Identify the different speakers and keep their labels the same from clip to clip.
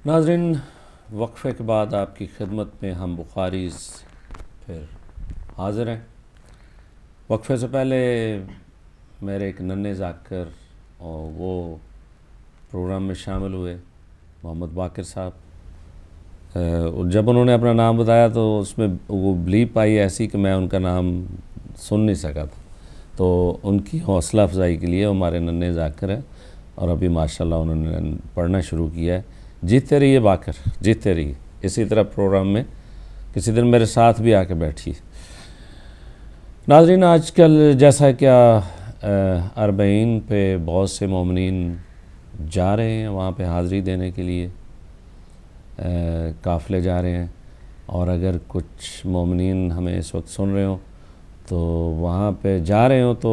Speaker 1: ناظرین، وقفے کے بعد آپ کی خدمت میں ہم بخاریز پھر حاضر ہیں۔ وقفے سے پہلے میرے ایک ننھے ذاکر اور وہ پروگرام میں شامل ہوئے، محمد باقر صاحب۔ جب انہوں نے اپنا نام بتایا تو اس میں وہ بلیپ آئی ایسی کہ میں ان کا نام سن نہیں سکا تھا، تو ان کی حوصلہ افزائی کے لیے ہمارے ننھے ذاکر ہیں اور ابھی ماشاءاللہ انہوں نے پڑھنا شروع کیا ہے۔ جیتے رہیے باقر، جیتے رہیے، اسی طرح پروگرام میں کسی دن میرے ساتھ بھی آ کے بیٹھیے۔ ناظرین، آج کل جیسا کیا اربعین پہ بہت سے مومنین جا رہے ہیں وہاں پہ حاضری دینے کے لیے، قافلے جا رہے ہیں، اور اگر کچھ مومنین ہمیں اس وقت سن رہے ہوں تو وہاں پہ جا رہے ہوں تو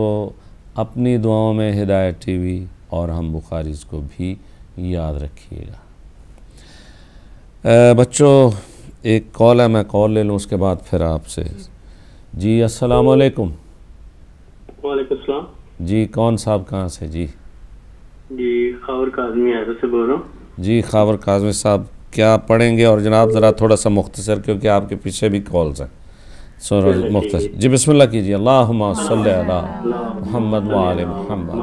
Speaker 1: اپنی دعاؤں میں ہدایت ٹی وی اور ہم بخاریز کو بھی یاد رکھیے گا۔ بچوں، ایک کال ہے، میں کال لے لوں اس کے بعد پھر آپ سے۔ جی السلام علیکم۔
Speaker 2: وعلیکم السلام۔
Speaker 1: جی کون صاحب کہاں سے؟ جی
Speaker 2: خاور کاظمی حیدر سے بول رہا ہوں۔
Speaker 1: جی خاور کاظمی صاحب، کیا پڑھیں گے؟ اور جناب ذرا تھوڑا سا مختصر، کیونکہ آپ کے پیچھے بھی کالز ہیں، مختصر۔ جی بسم اللہ کیجیے۔ اللہم صلی علی محمد وآل محمد۔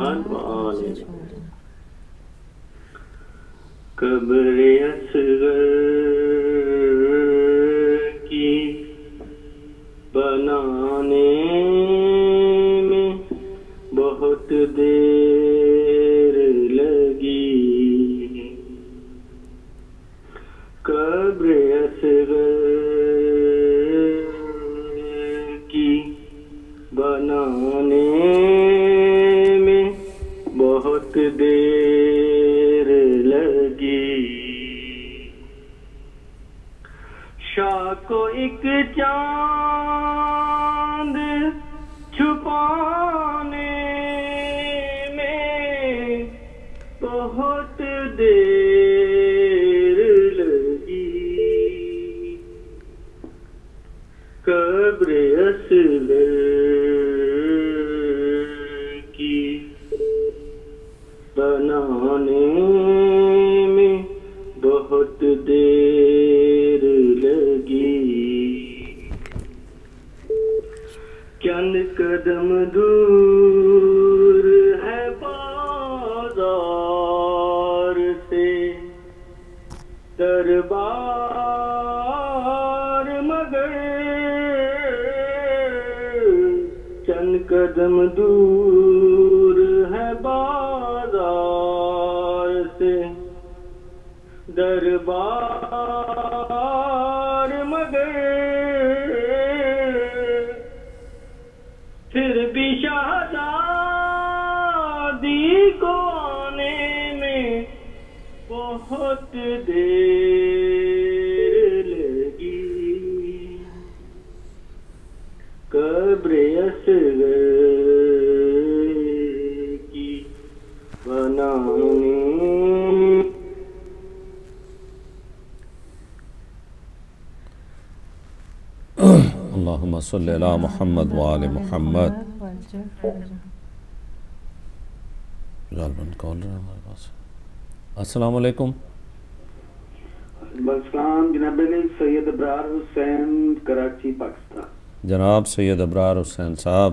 Speaker 2: قبر اصغر کی بنانے میں بہت دیر لگی، قبر اصغر کی بنانے میں بہت دیر لگی، شاہ کو ایک چاند چھپانے میں بہت دیر لگی، قبر اصغر کی بنانے میں بہت دیر لگی، چند قدم دور ہے بازار سے دربار، مگر چند قدم دور ہے بازار سے دربار، مگر پھر بھی شہزادی کو آنے میں بہت دیر لگی، قبر اصغر کی بنانے۔
Speaker 1: اللہم صلی علی محمد وآل محمد۔ السلام علیکم۔
Speaker 2: السلام جناب سید ابرار حسین، کراچی، پاکستان۔
Speaker 1: جناب سید ابرار حسین صاحب،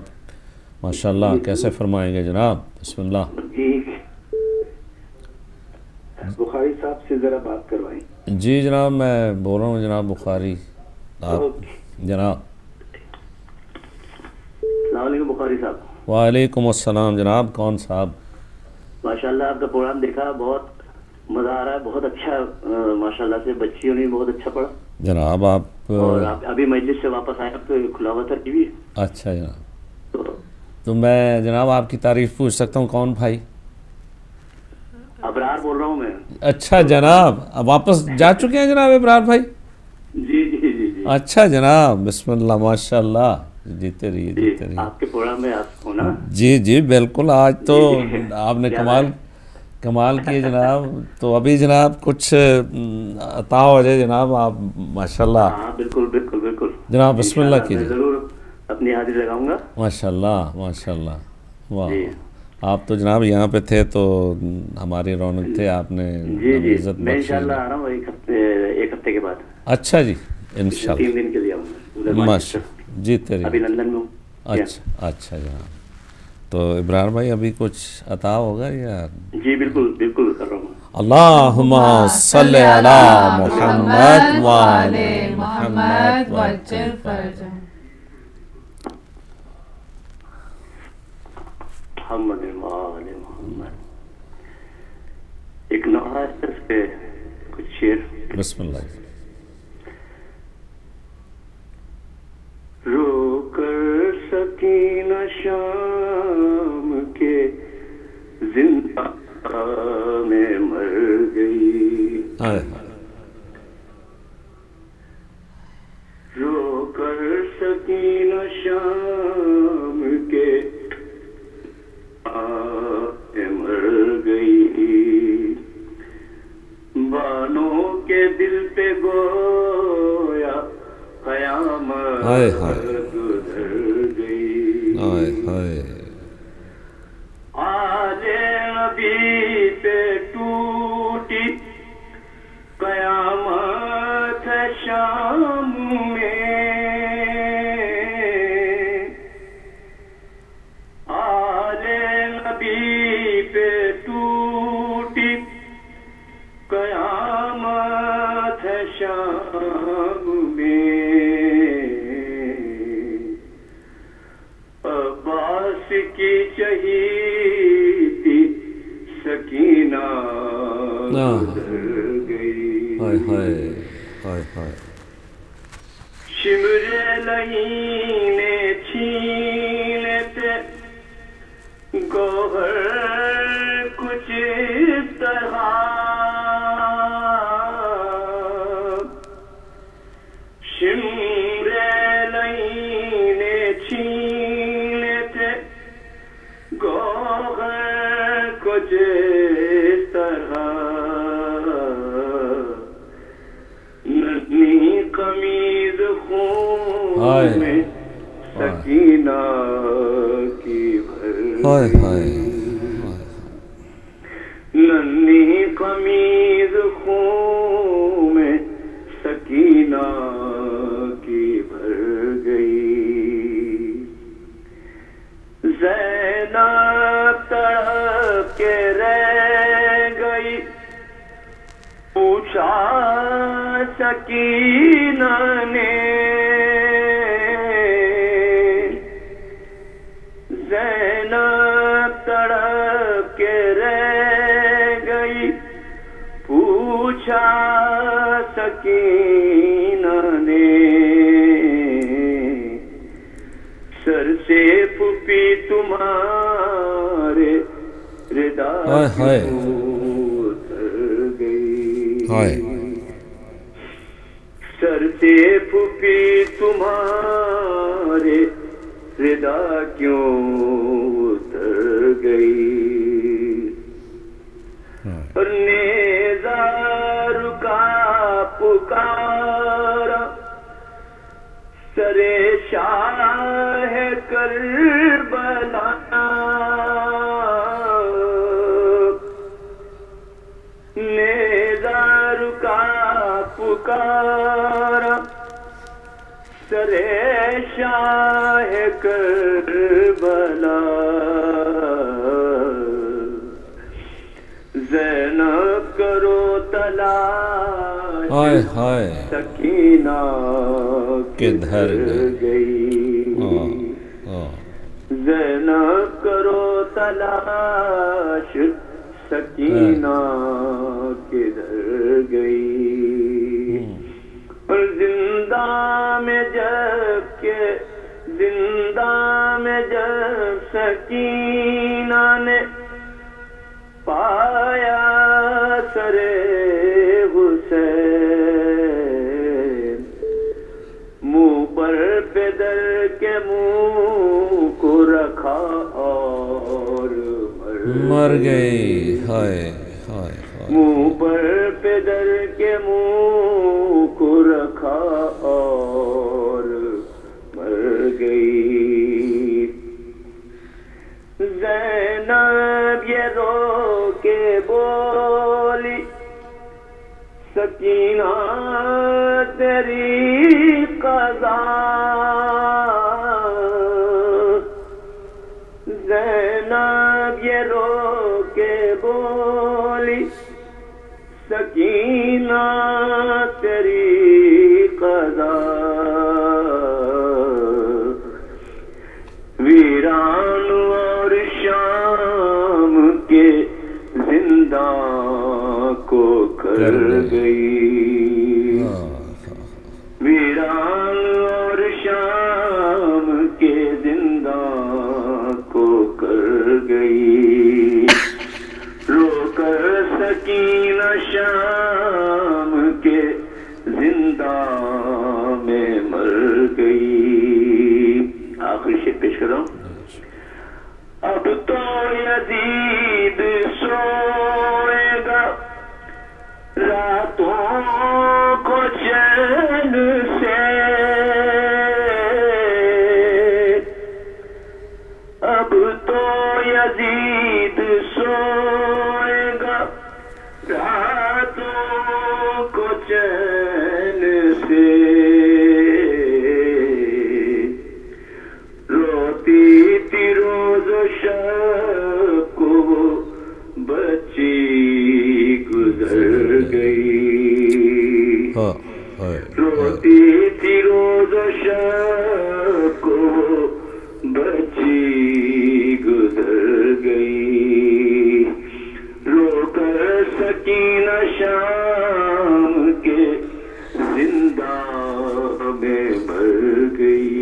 Speaker 1: ماشاءاللہ، کیسے فرمائیں گے جناب؟ بسم اللہ۔
Speaker 2: جی بخاری صاحب سے ذرا بات کروائیں۔
Speaker 1: جی جناب، میں بول رہا ہوں جناب بخاری آپ جناب۔
Speaker 2: السلام علیکم بخاری صاحب۔
Speaker 1: وعلیکم السلام جناب، کون صاحب؟
Speaker 2: ماشاءاللہ آپ کا پروگرام دیکھا، بہت مزہ آ رہا ہے، بہت اچھا، ماشاءاللہ سے بچیوں نے بہت اچھا پڑھا۔
Speaker 1: جناب آپ
Speaker 2: اور آپ ابھی مجلس سے واپس آئے تو کھلا ہوا تھا ٹی وی۔
Speaker 1: اچھا جناب، تو میں جناب آپ کی تعریف پوچھ سکتا ہوں؟ کون بھائی؟
Speaker 2: ابرار بول رہا ہوں میں۔
Speaker 1: اچھا جناب، اب واپس جا چکے ہیں جناب ابرار بھائی؟
Speaker 2: جی جی جی جی۔
Speaker 1: اچھا جناب، بسم اللہ، ماشاءاللہ، جیتے رہیے جیتے رہیے۔
Speaker 2: آپ کے پروگرام میں آپ ہونا۔
Speaker 1: جی جی بالکل، آج تو آپ نے کمال کیے جناب۔ تو ابھی جناب کچھ عطا ہو جائے جناب، آپ ماشاءاللہ۔
Speaker 2: ہاں بالکل بالکل بالکل
Speaker 1: جناب بسم اللہ کیجیے۔
Speaker 2: ضرور اپنی حاضری لگاؤں گا۔
Speaker 1: ماشاءاللہ ماشاءاللہ، واہ، آپ تو جناب یہاں پہ تھے تو ہماری رونق تھے، آپ نے
Speaker 2: جی جی
Speaker 1: عزت
Speaker 2: میں
Speaker 1: بخشی۔
Speaker 2: انشاءاللہ آ رہا ہوں ایک ہفتے کے بعد،
Speaker 1: اچھا جی، انشاءاللہ
Speaker 2: 3 دن کے لیے آؤں گا
Speaker 1: ماشاء
Speaker 2: مانچسٹر،
Speaker 1: جی تیری
Speaker 2: ابھی لندن میں ہوں۔
Speaker 1: اچھا اچھا جناب، تو ابرار بھائی ابھی کچھ عطا ہوگا یا؟
Speaker 2: جی بالکل بالکل کر رہا ہوں۔
Speaker 1: اللہم صلی علی محمد وآل محمد وعجل فرجہ۔
Speaker 2: محمد وآل محمد۔ ایک نوحہ ہے اس پہ کچھ شعر۔
Speaker 1: بسم اللہ۔
Speaker 2: رو کر سکینہ شام کے زندہ میں مر گئی، رو کر سکینہ شام کے مر گئی، بانوں کے دل پہ گویا قیامت گزر گئی، آل نبی پہ ٹوٹی قیامت ہے شام میں، آل نبی پہ ٹوٹی قیامت ہے شام میں، عباس کی چہیتی سکینہ گزر گئی، شمر لہینے چھینے تھے گوہر کچھ اس طرح، شمر لہینے چھینے تھے گوہر کچھ اس طرح، ننھی قمیض خون میں سکینہ کی بھر گئی، ننھی قمیض خون میں سکینہ کی بھر گئی، زینب تڑپ کے رہ گئی، پوچھا سکینہ نے، زینب تڑپ کے رہ گئی، پوچھا سکینہ نے، سر سے پھوپھی تمہارے ردا کیوں اتر گئی، سر سے پھوپھی تمہارے ردا کیوں اتر گئی، اور نیزہ رکا پکارا سرے شاہ کربلا، نیزہ رکا پکارا سرے شاہ کربلا، زینب کرو تلاش سکینہ کدھر گئی، زینب کرو تلاش سکینہ کدھر گئی، اور زندہ میں جب کہ زندہ میں جب سکینہ نے پایا سرے حسین، منہ پر پیدر کے منہ کو رکھا اور مر گئی، منہ پر پیدر کے منہ کو رکھا اور مر گئی، زینب سکینہ تیری قضا زینب یہ رو کے بولی سکینہ تیری قضا ویران اور شام کے زندہ کو کر گئی ویران اور شام کے زندہ کو کر گئی رو کر سکینہ شام کے زندہ میں مر گئی. آخری شعر پیش کر رہا ہوں. اب تو یزید سوئے گا راتوں کو چین سے اب تو یزید سوئے گا راتوں کو چین سے روتی تھی روز و شب کو بچی گزر گئی روتی تھی روز و شب کو بچی گزر گئی رو کر سکینہ شام کے زندہ میں مر گئی.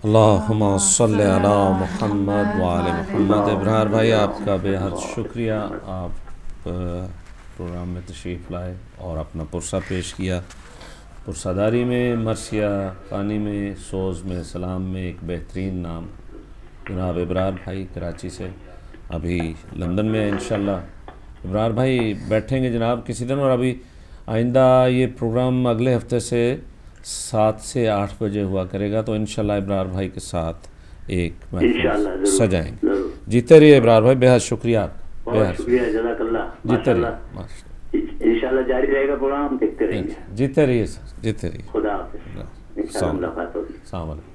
Speaker 1: اللہم صلی علی محمد وعلی محمد. ابرار بھائی آپ کا بے حد شکریہ. آپ پروگرام میں تشریف لائے اور اپنا پرسہ پیش کیا. پرساداری میں، مرثیہ خوانی میں، سوز میں، سلام میں ایک بہترین نام جناب ابرار بھائی کراچی سے، ابھی لندن میں انشاءاللہ. ابرار بھائی بیٹھیں گے جناب کسی دن، اور ابھی آئندہ یہ پروگرام اگلے ہفتے سے 7 سے 8 بجے ہوا کرے گا، تو انشاءاللہ ابرار بھائی کے ساتھ ایک محفل سجائیں گے. جیتے رہیے ابرار بھائی، بے حد شکریہ.
Speaker 2: بہت شکریہ، جزاک اللہ.
Speaker 1: جیتے رہیے،
Speaker 2: انشاءاللہ جاری رہے گا پروگرام، دیکھتے رہیں گے.
Speaker 1: جیتے رہیے سر، جیتے رہیے.
Speaker 2: خدا حافظ. انشاءاللہ ملاقات ہوگی.
Speaker 1: السلام علیکم.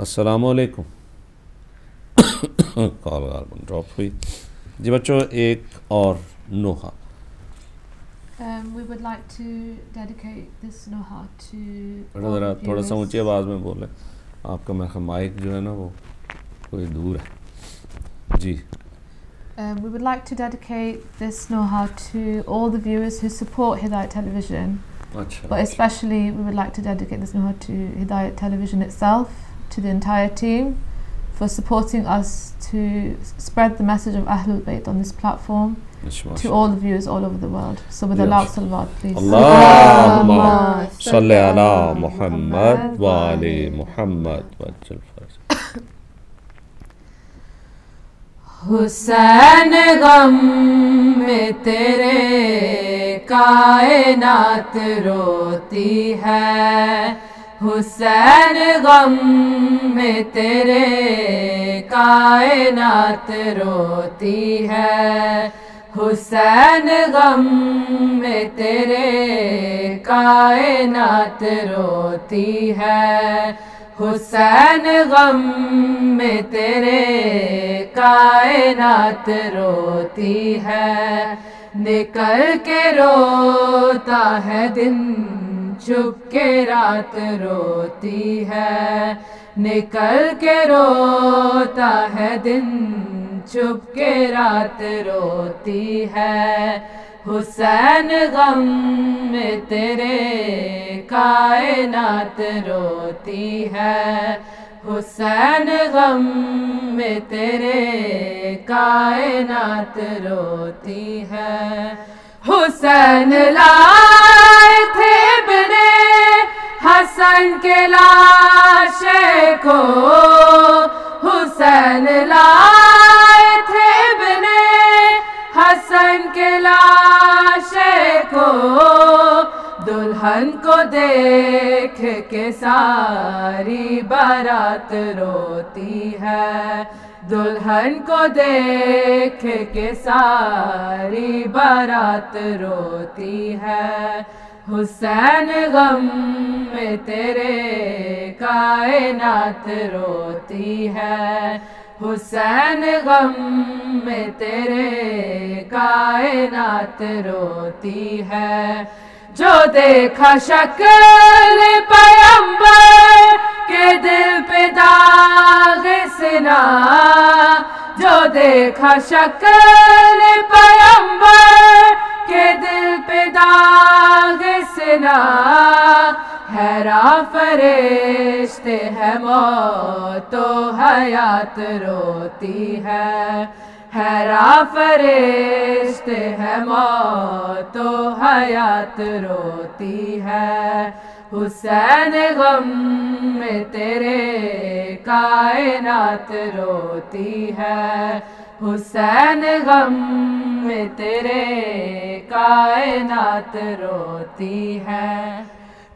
Speaker 1: السلام علیکم. کال ڈراپ ہوئی. جی بچوں، ایک اور نوحہ.
Speaker 3: We would like to dedicate this noha to
Speaker 1: ذرا تھوڑا سا اونچی آواز میں بولیں، آپ کا میرا مائک جو ہے نا وہ کوئی دور ہے. جی.
Speaker 3: We would like to dedicate this noha to all the viewers who support Hidayat Television. But especially we would like to dedicate this noha to Hidayat Television itself, to the entire team, for supporting us to spread the message of Ahlul Bayt on this platform to all the viewers all over the world. So with a loud salawat, please.
Speaker 1: Allahumma salli ala Muhammad wa ali Muhammad wajjal faraj.
Speaker 3: حسین غم میں تیرے کائنات روتی ہے، حسین غم میں تیرے کائنات روتی ہے، حسین غم میں تیرے کائنات روتی ہے، حسین غم میں تیرے کائنات روتی ہے، نکل کے روتا ہے دن چھپ کے رات روتی ہے، نکل کے روتا ہے دن چھپ کے رات روتی ہے، حسین غم میں تیرے کائنات روتی ہے، حسین غم میں تیرے کائنات روتی ہے. حسین لائے تھے ابن حسن کے لاشے کو، حسین لائے تھے ابن حسن کے لاشے کو، دلہن کو دیکھ کے ساری بارات روتی ہے،
Speaker 4: دلہن کو دیکھ کے ساری بارات روتی ہے، حسین غم میں تیرے کائنات روتی ہے، حسین غم میں تیرے کائنات روتی ہے، جو دیکھا شکل پیغمبر کے دل پہ داغ سنا، جو دیکھا شکل پیغمبر کے دل پہ داغ سنا، حیران فرشتے ہے موت و حیات روتی ہے، حیران فرشتے ہے موت و حیات روتی ہے، حسین غم میں تیرے کائنات روتی ہے، حسین غم میں تیرے کائنات روتی ہے،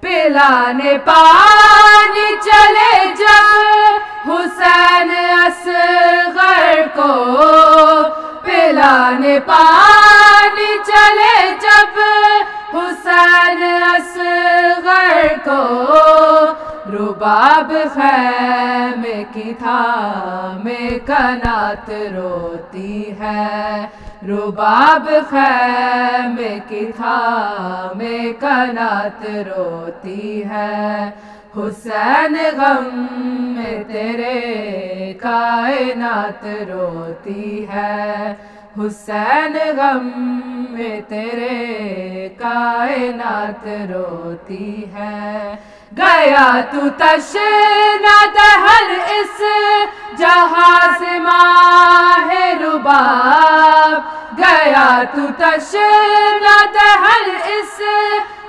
Speaker 4: پلانے پانی چلے جب حسین اصغر کو، پلانے پانی چلے جب حسین اصغر کو، رباب خیمے کی تھامے کنات روتی ہے، رباب خیمے کی تھامے کنات روتی ہے، حسین غم میں تیرے کائنات روتی ہے، حسین غم میں تیرے کائنات روتی ہے، گیا تو تشنہ دہر اس جہاں سے ماہ رباب، گیا تو تشنہ دہر اس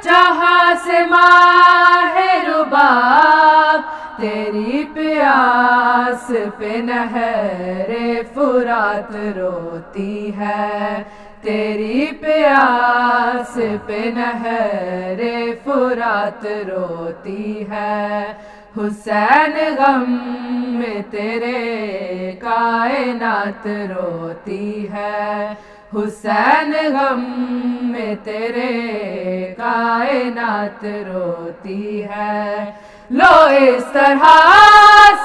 Speaker 4: جہاں سے ماہ رباب، تیری پیاس پہ نہر فرات روتی ہے، تیری پیاس پہ نہر فرات روتی ہے، حسین غم میں تیرے کائنات روتی ہے، حسین غم میں تیرے کائنات روتی ہے، لو اس طرح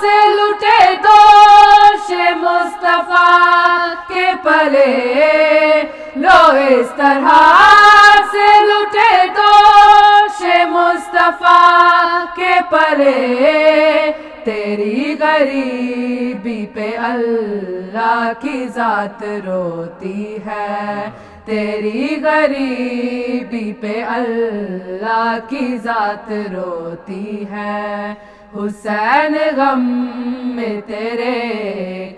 Speaker 4: سے لٹے دوش مصطفیٰ کے پلے، لو اس طرح سے لٹے دوش مصطفیٰ کے پلے، تیری غریبی پہ اللہ کی ذات روتی ہے، تیری غریبی پہ اللہ کی ذات روتی ہے، حسین غم میں تیرے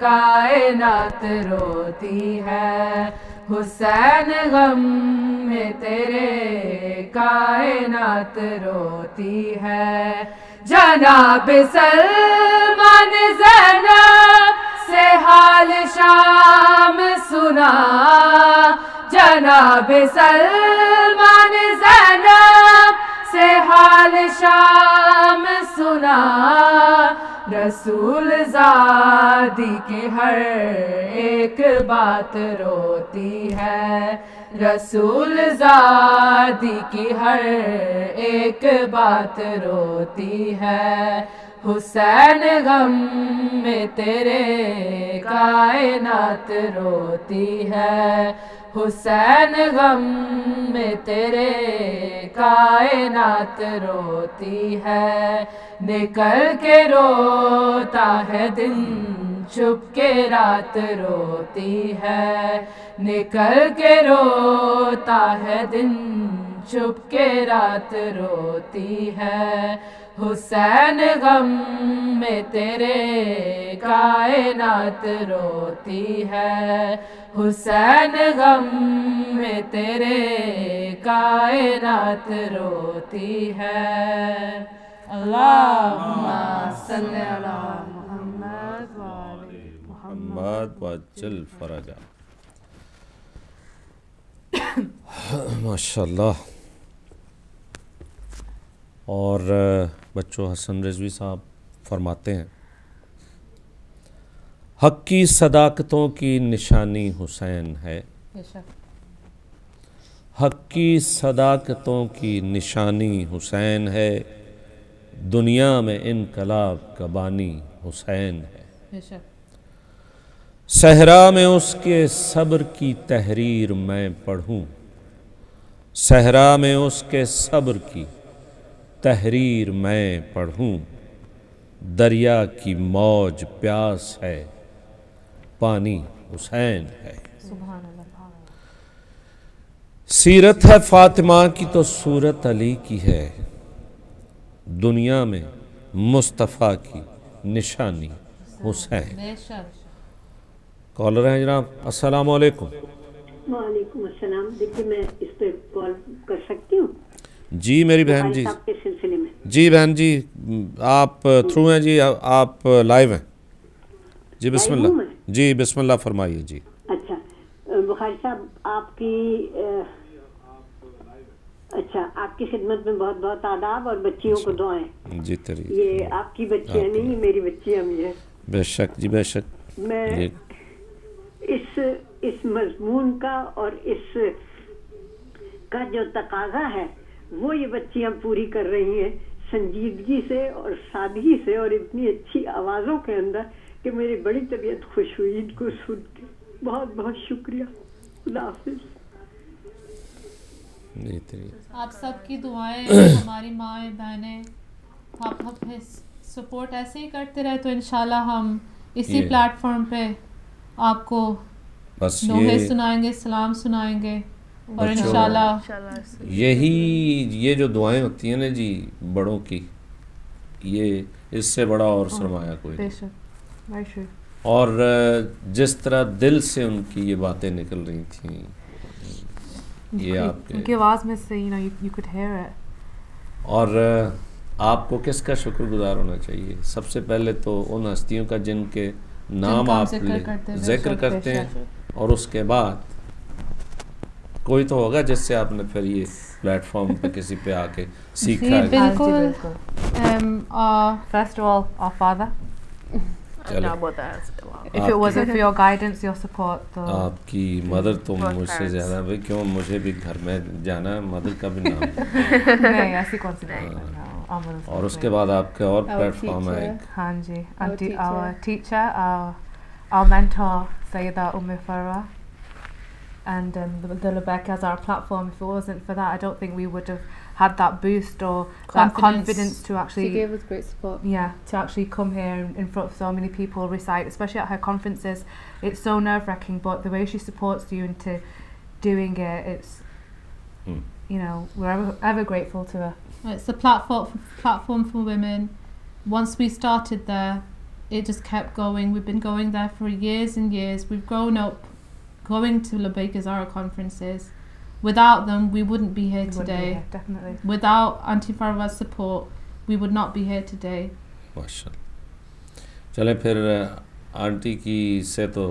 Speaker 4: کائنات روتی ہے، حسین غم میں تیرے کائنات روتی ہے، جناب سلمان زینب سے حال شام سنا، جناب سلمان زینب سے حال شام سنا، رسول زادی کی ہر ایک بات روتی ہے، رسول زادی کی ہر ایک بات روتی ہے، حسین غم میں تیرے کائنات روتی ہے، حسین غم میں تیرے کائنات روتی ہے، نکل کے روتا ہے دن چھپ کے رات روتی ہے، نکل کے روتا ہے دن چھپ کے رات روتی ہے، حسین غم میں تیرے کائنات روتی ہے، حسین غم میں تیرے کائنات روتی ہے، اللہم صلی علی محمد وعلی
Speaker 1: محمد وعجل فرجہ۔ ماشاءاللہ۔ اور بچوں حسن رضوی صاحب فرماتے ہیں، حق کی صداقتوں کی نشانی حسین ہے، حق کی صداقتوں کی نشانی حسین ہے، دنیا میں انقلاب کا بانی حسین ہے، صحرا میں اس کے صبر کی تحریر میں پڑھوں، صحرا میں اس کے صبر کی تحریر میں پڑھوں، دریا کی موج پیاس ہے، پانی حسین ہے، سیرت ہے فاطمہ کی تو صورت علی کی ہے، دنیا میں مصطفیٰ کی نشانی حسین۔ کالر ہیں جناب، السلام علیکم۔
Speaker 5: وعلیکم السلام۔ دیکھیے میں اس پہ کال کر سکتی ہوں؟
Speaker 1: جی میری بہن جی،
Speaker 5: کے سلسلے میں
Speaker 1: جی بہن جی آپ تھرو ہیں جی، آپ لائیو ہیں جی، بسم اللہ جی، بسم اللہ فرمائیے جی۔
Speaker 5: اچھا بخاری صاحب، آپ کی آپ کی خدمت میں بہت بہت آداب اور بچیوں کو دعائیں جی۔ یہ آپ کی بچیاں نہیں، میری بچیاں بھی ہیں۔
Speaker 1: بے شک جی، بے شک۔
Speaker 5: میں اس مضمون کا اور اس کا جو تقاضا ہے وہ یہ بچیاں پوری کر رہی ہیں، سنجیدگی سے اور سادگی سے، اور اتنی اچھی آوازوں کے اندر کہ میری بڑی طبیعت خوش ہوئی ان کو سن کے۔ بہت بہت شکریہ، خدا حافظ۔
Speaker 3: آپ سب کی دعائیں، ہماری مائیں بہنیں، آپ سپورٹ ایسے ہی کرتے رہے تو انشاءاللہ ہم اسی پلیٹ فارم پہ آپ کو نوحے سنائیں گے، سلام سنائیں گے، اور انشاءاللہ
Speaker 1: یہ جو دعائیں ہوتی ہیں نا جی بڑوں کی، یہ اس سے بڑا اور سرمایہ کوئی نہیں۔ اور جس طرح دل سے ان کی یہ باتیں نکل رہی تھیں، یہ آپ کے
Speaker 4: آواز میں سے you could hear it۔
Speaker 1: اور آپ کو کس کا شکر گزار ہونا چاہیے؟ سب سے پہلے تو ان ہستیوں کا جن کے نام آپ ذکر کرتے ہیں، اور اس کے بعد کوئی تو ہوگا جس سے آپ نے پھر یہ پلیٹ فارم پہ کسی پہ آ کے سیکھا ہے۔
Speaker 3: بالکل۔
Speaker 4: First of all, our father. If it wasn't for your guidance, your support, تو
Speaker 1: آپ کی مدر تو مجھ سے زیادہ، بھائی کیوں، مجھے بھی گھر میں جانا ہے، مدر کا بھی نام
Speaker 4: نہیں ایسی کون سی بات۔
Speaker 1: اور اس کے بعد آپ کا اور پلیٹ فارم ہے۔
Speaker 4: ہاں جی، our teacher, our mentor Sayyida Farah, and the Labeka as our platform. If it wasn't for that, I don't think we would have had that boost or that confidence to actually,
Speaker 3: she gave us great support,
Speaker 4: to actually come here in front of so many people, recite, especially at her conferences. It's so nerve-wracking, but the way she supports you into doing it, it's we're ever grateful to her.
Speaker 3: It's a platform for women. Once we started there, it just kept going. We've been going there for years and years. We've grown up going to Labbaik Zahra conferences. Without them, we wouldn't be here today.
Speaker 4: Definitely.
Speaker 3: Without Auntie Farwa's support, we would not be here today.
Speaker 1: ماشاءاللہ۔ چلیں پھر aunty کی سے تو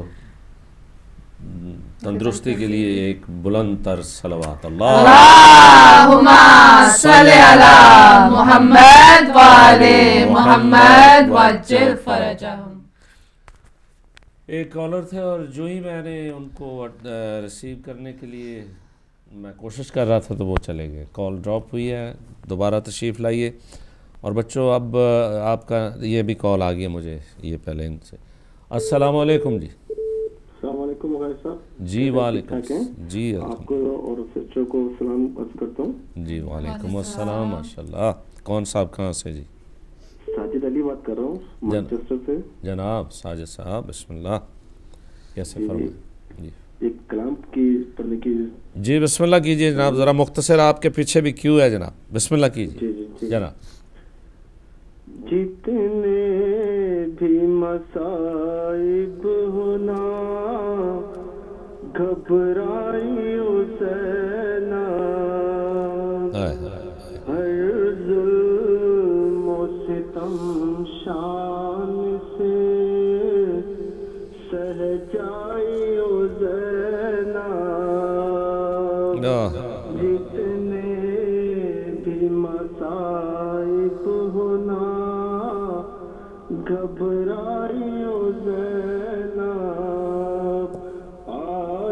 Speaker 1: تندرستی کے لیے ایک بلند تر صلوات،
Speaker 4: اللہم صلی علی محمد وآل محمد وعجل فرجہم۔
Speaker 1: ایک کالر تھے، اور جو ہی میں نے ان کو ریسیو کرنے کے لیے میں کوشش کر رہا تھا تو وہ چلے گئے، کال ڈراپ ہوئی ہے، دوبارہ تشریف لائیے۔ اور بچوں اب آپ کا یہ بھی کال آ گیا مجھے، یہ پہلے ان سے۔ السلام علیکم جی۔
Speaker 6: السلام علیکم وغیرہ صاحب۔
Speaker 1: جی وعلیکم جی،
Speaker 6: آپ کو اور بچوں کو سلام عرض کرتا ہوں۔
Speaker 1: جی وعلیکم السلام، ماشاءاللہ۔ کون صاحب کہاں سے جی؟
Speaker 6: ساجد علی بات کر رہا ہوں مانچسٹر سے۔
Speaker 1: جناب ساجد صاحب بسم اللہ، کیسے فرمائیں جی؟
Speaker 6: ایک کلام کی پڑھنے کی۔
Speaker 1: جی بسم اللہ کیجئے جناب، ذرا مختصر، آپ کے پیچھے بھی کیوں ہے جناب، بسم اللہ کیجئے جناب۔
Speaker 6: جتنے بھی مصائب ہونا گھبرائی حسینا، ہر ظلم و ستم شان سے سہ جائی حسینا، جتنے بھی مصائب ہونا گھبرائی حسینا،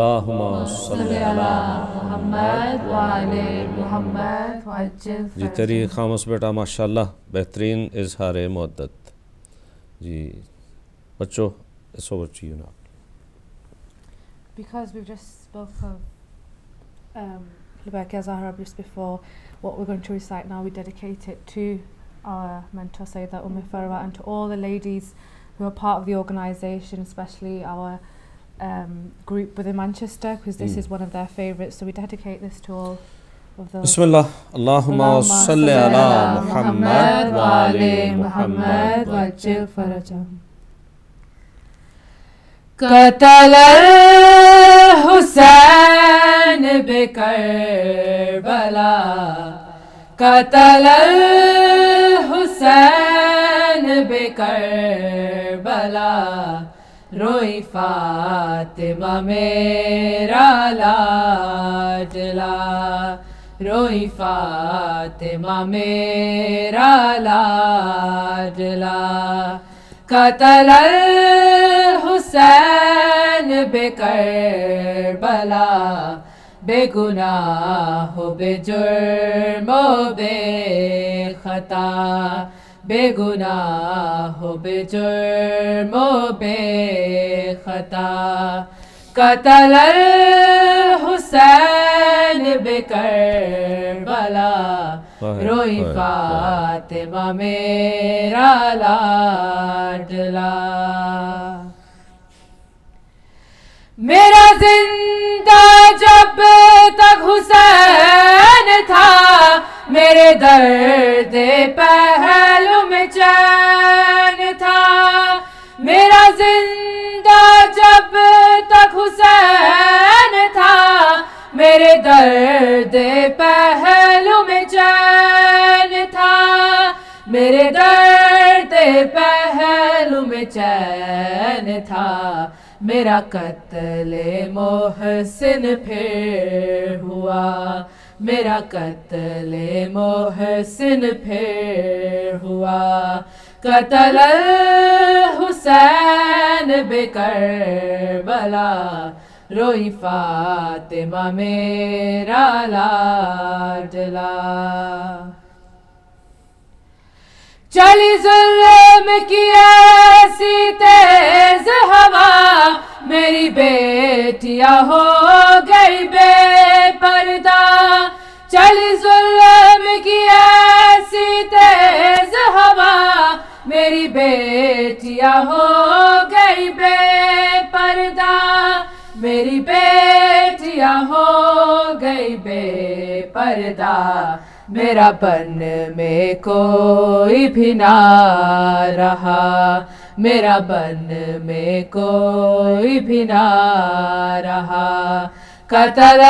Speaker 1: اللہم صلی علی
Speaker 4: محمد وعلی محمد وعجل
Speaker 1: جی تیری خاموش بیٹا ماشاءاللہ بہترین اظہار مودت. جی بچوں it's over to you now.
Speaker 4: Because we've just spoke of Lubakia Zahra just before, what we're going to recite now, we dedicate it to our mentor Sayyida Farwa and to all the ladies who are part of the organisation, especially our group within Manchester, because this is one of their favourites, so we dedicate this to all of those.
Speaker 1: Bismillah. Allahumma salli ala Muhammad wa ali Muhammad
Speaker 4: wa ajil farajahum. قتل الحسین بکربلا قتل الحسین بکربلا روئی فاطمہ میرا لاڈلا روئی فاطمہ میرا لاڈلا قتل الحسین بکربلا بے گناہ و بے جرم و بے خطا بے گناہ و بے جرم و بے خطا قتل الحسین بکربلا روئی فاطمہ میرا لاڈلا میرا زندہ جب تک حسین تھا میرے درد پہلو میں چین تھا میرا زندہ جب تک حسین تھا میرے درد پہلو میں چین تھا میرے درد پہلو میں چین تھا میرا قتل محسن پھر ہوا میرا قتل محسن پھر ہوا قتل الحسین بکربلا روئی فاطمہ میرا لاڈلا چلی ظلم کی ایسی تیز ہوا میری بیٹیاں ہو گئی بے پردہ چلی ظلم کی ایسی تیز ہوا میری بیٹیاں ہو گئی بے پردہ میری بیٹیاں ہو گئی بے پردہ میرا بن میں کوئی بھی نہ رہا میرا بن میں کوئی بھی نہ رہا قتل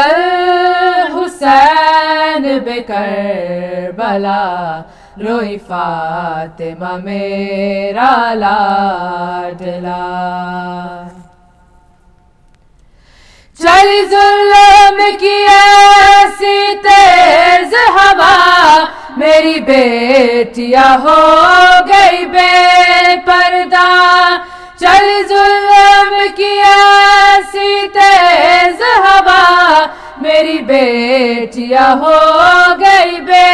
Speaker 4: الحسین بکربلا روئی فاطمہ میرا لاڈلا چلی ظلم کی ایسی تیز ہوا میری بیٹیاں ہو گئی بے پردہ چلی ظلم کی ایسی تیز ہوا میری بیٹیاں ہو گئی بے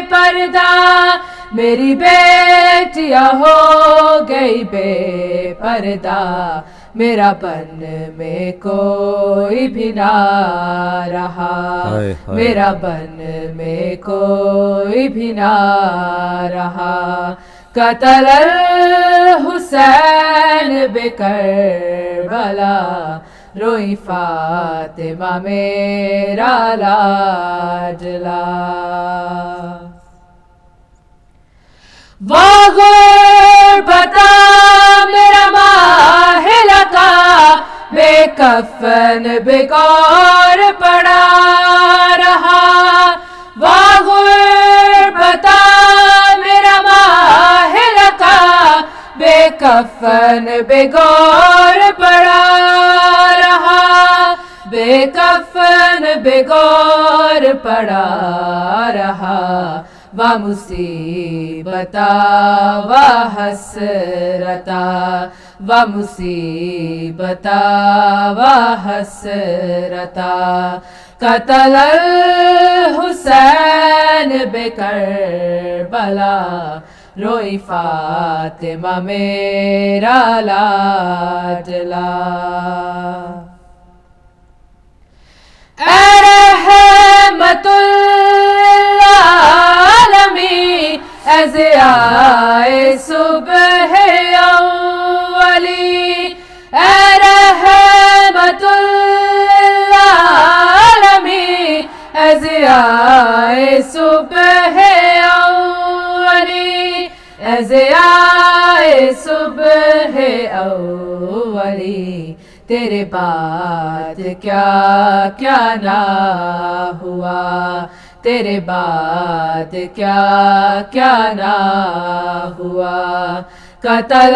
Speaker 4: پردہ میری بیٹیاں ہو گئی بے پردہ میرا بن میں کوئی بھی نہ رہا میرا بن میں کوئی بھی نہ رہا قتل الحسین بکربلا روئی فاطمہ میرا لاڈلا وہ غربتہ میرا ماہلہ کا بے کفن بیکار پڑا رہا وہ غربتہ میرا ماہلہ کا بے کفن بیکار پڑا رہا بے کفن بیکار پڑا رہا و مصیبتا و حسرتا و مصیبتا و حسرتا قتل الحسین بکربلا روئی فاطمہ میرا لاڈلا اے رحمت للعالمین اے ضیاء صبح اولی اے رحمت للعالمین اے ضیاء صبح اولی اے ضیاء صبح اولی تیرے بعد کیا کیا نہ ہوا تیرے بعد کیا کیا نہ ہوا قتل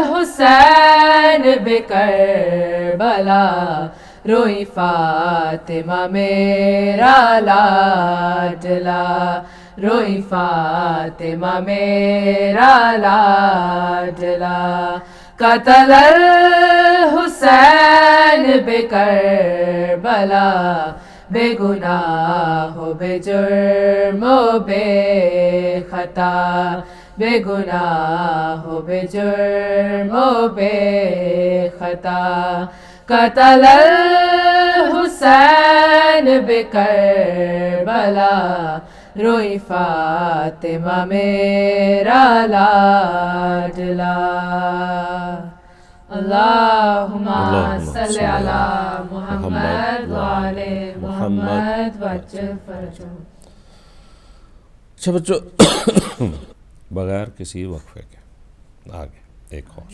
Speaker 4: الحسین بکربلا روئی فاطمہ میرا لاڈلا روئی فاطمہ میرا لاڈلا قتل الحسین بکربلا بے گناہ و بے جرم و بے خطا بے گناہ و بے جرم و بے خطا قتل الحسین بکربلا روئی فاطمہ میرا لاڈلا اللہم صلی علی محمد وآل محمد وعجل فرجہم.
Speaker 1: اچھا بچوں، بغیر کسی وقفے کے آگے ایک اور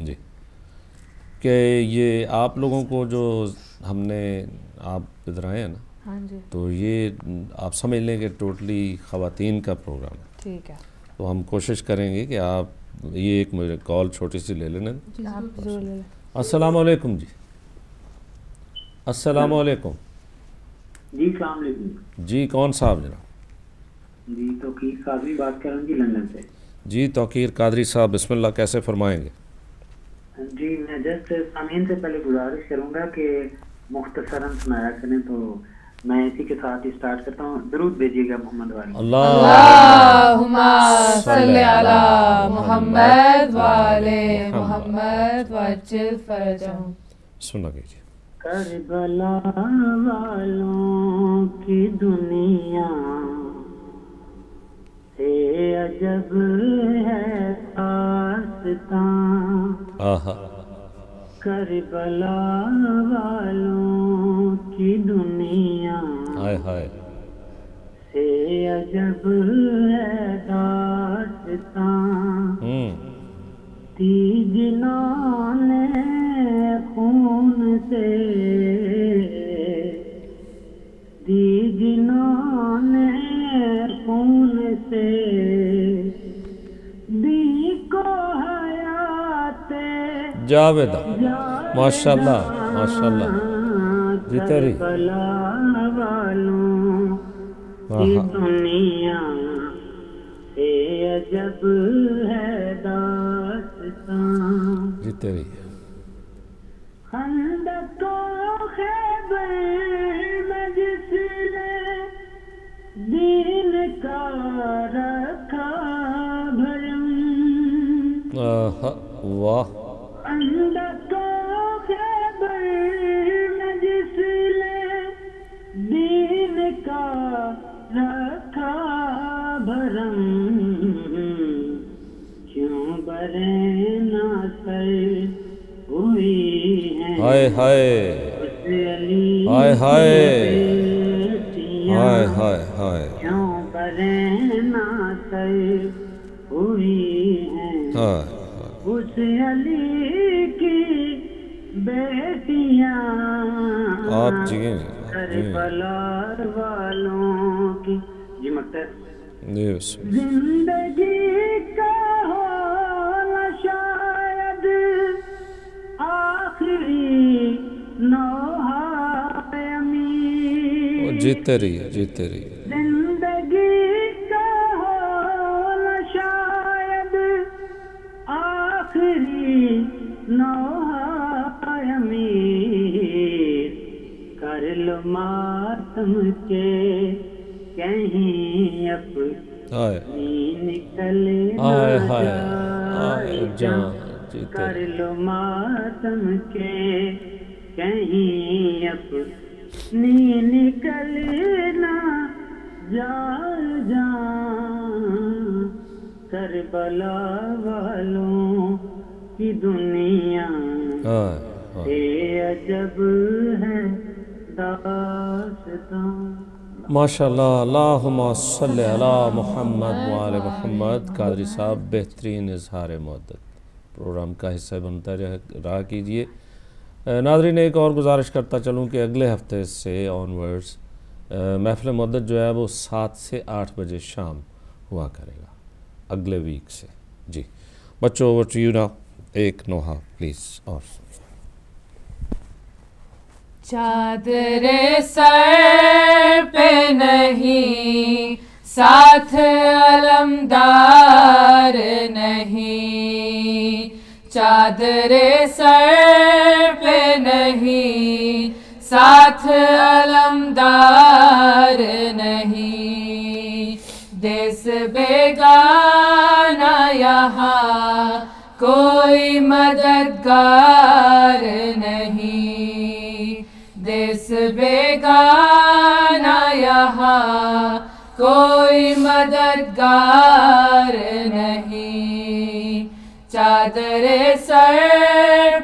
Speaker 1: جی کہ یہ آپ لوگوں کو جو ہم نے آپ ادھر آئے ہیں نا، تو یہ آپ سمجھ لیں کہ ٹوٹلی خواتین کا پروگرام ہے.
Speaker 4: ٹھیک ہے،
Speaker 1: تو ہم کوشش کریں گے کہ آپ یہ ایک مجھے کال چھوٹی سی لے لینا. السلام علیکم جی. السلام علیکم
Speaker 7: جی. السلام علیکم
Speaker 1: جی. کون صاحب جناب؟
Speaker 7: جی توقیر قادری بات کر رہا ہوں جی لندن سے.
Speaker 1: جی توقیر قادری صاحب بسم اللہ، کیسے فرمائیں گے؟
Speaker 7: جی میں جسٹ سامعین سے پہلے گزارش کروں گا کہ مختصراً سنایا کریں، تو میں اسی کے ساتھ ہی سٹارٹ کرتا ہوں. درود بھیجیے گا محمد والی.
Speaker 4: اللہم صلی علی محمد وآل محمد وعجل فرجہم.
Speaker 1: سنا کیجیے.
Speaker 7: کربلا والوں کی دنیا سے عجب ہے داستان، کربلا والوں کی دنیا سے عجب ہے داستان، تھی جنہوں نے خون سے دی، جنہوں نے خون سے دی کو حیات
Speaker 1: جاویدہ. ماشاءاللہ ماشاءاللہ جی. تیری
Speaker 7: کربلا والوں کی دنیا سے عجب ہے داستان،
Speaker 1: جی. تیری
Speaker 7: خندق و خیبر میں جس نے دین کا رکھا بھرم،
Speaker 1: واہ.
Speaker 7: خندق و خیبر میں جس نے دین کا رکھا بھرم، کیوں برے نہ سر ہوئی ہیں
Speaker 1: ہائے ہائے ہائے ہائے ہائے ہائے ہائے،
Speaker 7: کیوں برے نہ سر ہوئی ہیں اس علی کی بیٹیاں،
Speaker 1: آپ جی
Speaker 7: کربلا والوں کی. جی مکتب
Speaker 1: یس.
Speaker 7: زندگی کا ہو شاید آخری نوحہ امین،
Speaker 1: جیتے رہیے جیتے رہیے.
Speaker 7: زندگی کا ہو شاید آخری کے کہیں اپنی نکل جاں کر لو ماتم کے کہیں اپنی نکل نہ جاں کربلا والوں کی دنیا اے عجب ہے داستان.
Speaker 1: ماشاءاللہ. اللہم صلی علی محمد وآل محمد. قادری صاحب بہترین اظہار محبت پروگرام کا حصہ بنتا رہا کیجئے. ناظرین ایک اور گزارش کرتا چلوں کہ اگلے ہفتے سے آنورڈز محفل محبت جو ہے وہ 7 سے 8 بجے شام ہوا کرے گا اگلے ویک سے. جی بچوں اوور ٹو یو ناؤ. ایک نوحہ پلیز. اور
Speaker 4: چادر سر پہ نہیں ساتھ علمدار نہیں. چادر سر پہ نہیں ساتھ علمدار نہیں. دیس بیگانہ یہاں کوئی مددگار نہیں. دیس بیگانہ یہاں کوئی مددگار نہیں. چادر سر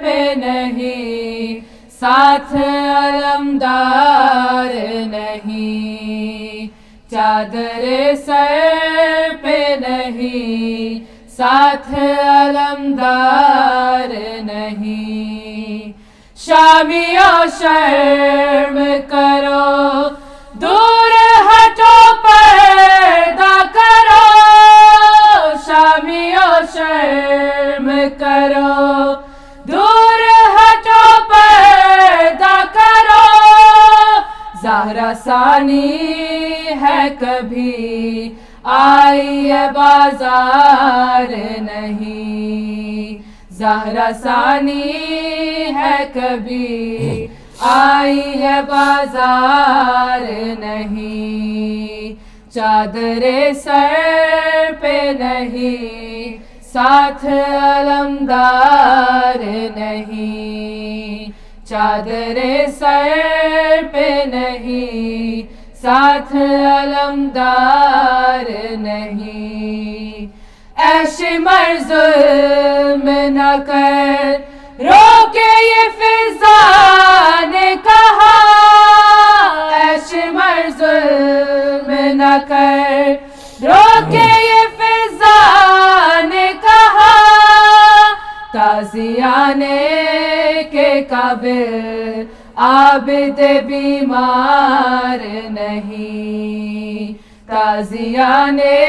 Speaker 4: پہ نہیں ساتھ علمدار نہیں. چادر سر پہ نہیں ساتھ علمدار نہیں. شامیوں شرم کرو دور ہٹو پردہ کرو. شامیوں شرم کرو دور ہٹو پردہ کرو. زہرا ثانی ہے کبھی آئی ہے بازار نہیں. زہرا ثانی ہے کبھی آئی ہے بازار نہیں. چادر سر پہ نہیں ساتھ علمدار نہیں. چادر سر پہ نہیں ساتھ علمدار نہیں. عیش مر ظلم نہ کر روکے یہ فضا نے کہا. عیش مر ظلم نہ کر روکے یہ فضا نے کہا. تازیانے کے قابل عابد بیمار نہیں. تازیانے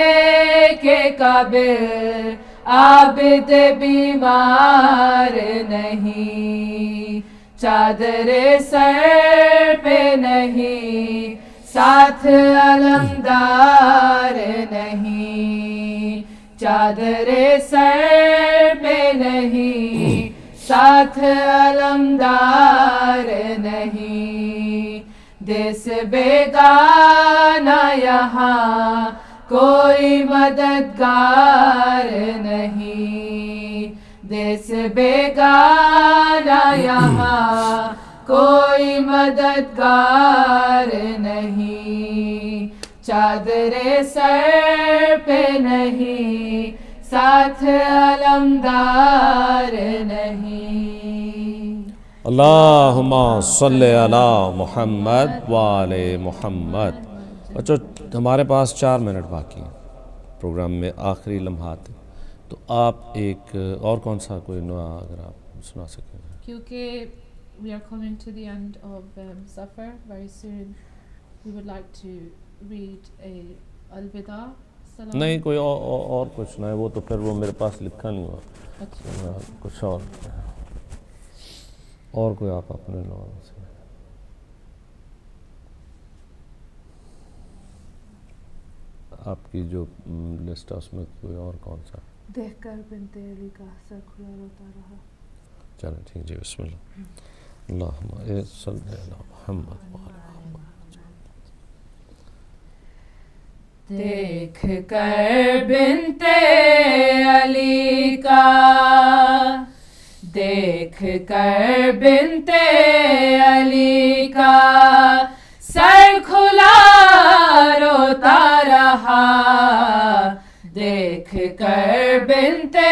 Speaker 4: کے قابل عابد بیمار نہیں. چادر سر پہ نہیں ساتھ علمدار نہیں. چادر سر پہ نہیں ساتھ علمدار نہیں. دیس بیگانہ یہاں کوئی مددگار نہیں. دیس بیگانہ یہاں کوئی مددگار نہیں. چادر سر پہ نہیں ساتھ علمدار نہیں.
Speaker 1: اللہم صلی علی محمد وآل محمد. بچوں ہمارے پاس 4 منٹ باقی ہیں پروگرام میں آخری لمحات ہیں تو آپ ایک اور کون سا کوئی نوع اگر آپ سنا سکیں.
Speaker 3: کیونکہ we are coming to the end of Safar very soon, we would like to read a الوداع.
Speaker 1: نہیں کوئی اور کچھ نہ ہے وہ تو پھر وہ میرے پاس لکھا نہیں ہوا. کچھ اور کوئی آپ اپنے لوگوں سے آپ کی جو لسٹ ہے اس میں کوئی اور کون سا.
Speaker 4: دیکھ کر بنت علی کا سر کھلا روتا رہا.
Speaker 1: چلیں ٹھیک جی بسم اللہ. اللہم صلی علی محمد وعلی محمد.
Speaker 8: دیکھ کر بنتے علی کا، دیکھ کر بنتے علی کا، سر کھلا روتا رہا، دیکھ کر بنتے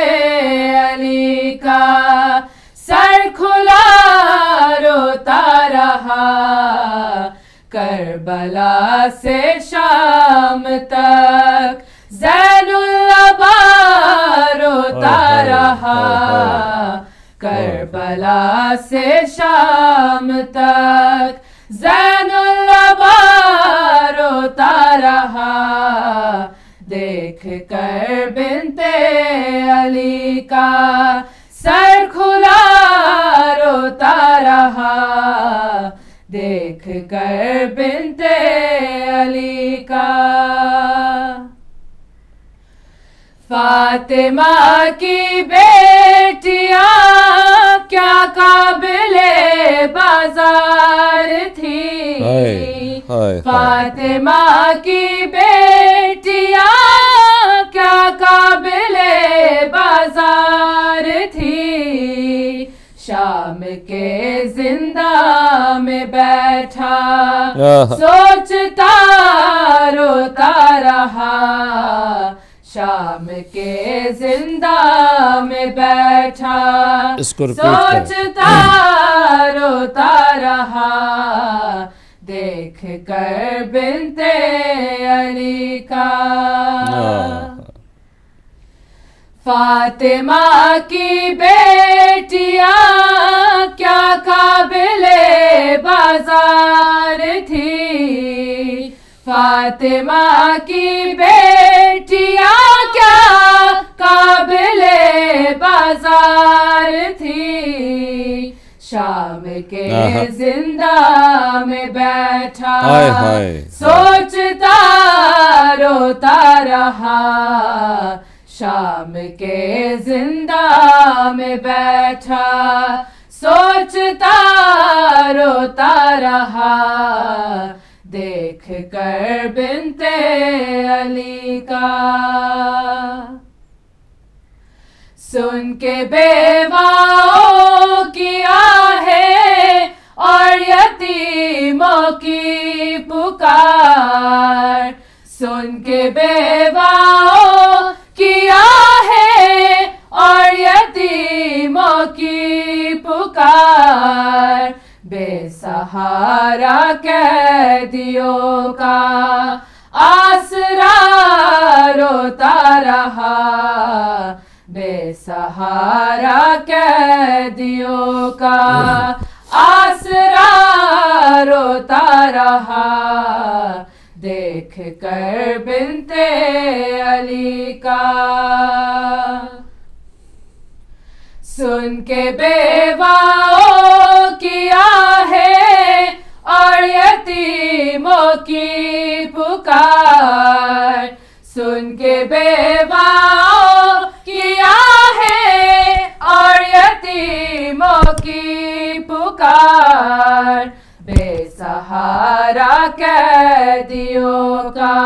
Speaker 8: علی کا، سر کھلا روتا رہا، کربلا سے شام تک زین العبا روتا رہا، کربلا سے شام تک زین العبا روتا رہا، دیکھ کر بنتے علی کا، سر کھلا روتا رہا، دیکھ کر بنتے علی کا۔ فاطمہ کی بیٹیاں کیا قابل بازار تھی، فاطمہ کی بیٹیاں کیا قابل بازار تھی، شام کے زندہ میں بیٹھا سوچتا روتا رہا، شام کے زندہ میں بیٹھا سوچتا روتا رہا، دیکھ کر بنتے علی کا۔ فاطمہ کی بیٹیاں کیا قابل بازار تھی، فاطمہ کی بیٹیاں کیا قابل بازار تھی، شام کے زندہ میں بیٹھا سوچتا روتا رہا، شام کے زندہ میں بیٹھا سوچتا روتا رہا، دیکھ کر بنتے علی کا۔ سن کے بیواؤں کی آہیں اور یتیموں کی پکار، سن کے بیواؤں کی آہیں اور یتیموں کی پکار، بے سہارا قیدیوں کا آسرا روتا رہا، بے سہارا قیدیوں کا آسرا روتا رہا، دیکھ کر بنتے علی کا۔ سن کے بیواؤں کی آہیں اور یتیموں کی پکار، سن کے بیواؤں کی آہیں اور یتیموں کی پکار، بے سہارا قیدیوں کا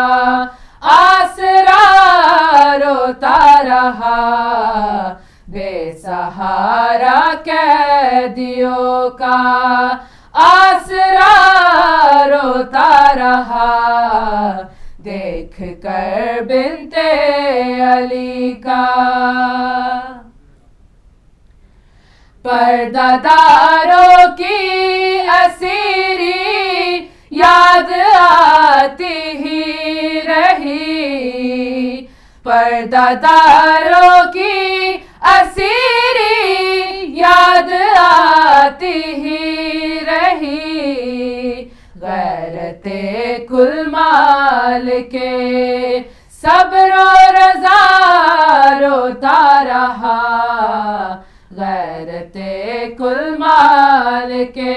Speaker 8: آسرا روتا رہا، بے سہارا قیدیوں کا آسرا روتا رہا، دیکھ کر بنتے علی کا۔ پردہ داروں کی اسیری یاد آتی ہی رہی، پردہ داروں کی اسیری یاد آتی ہی رہی، غیرت کل مال کے صبر و رضا روتا رہا، غیرت کل مال کے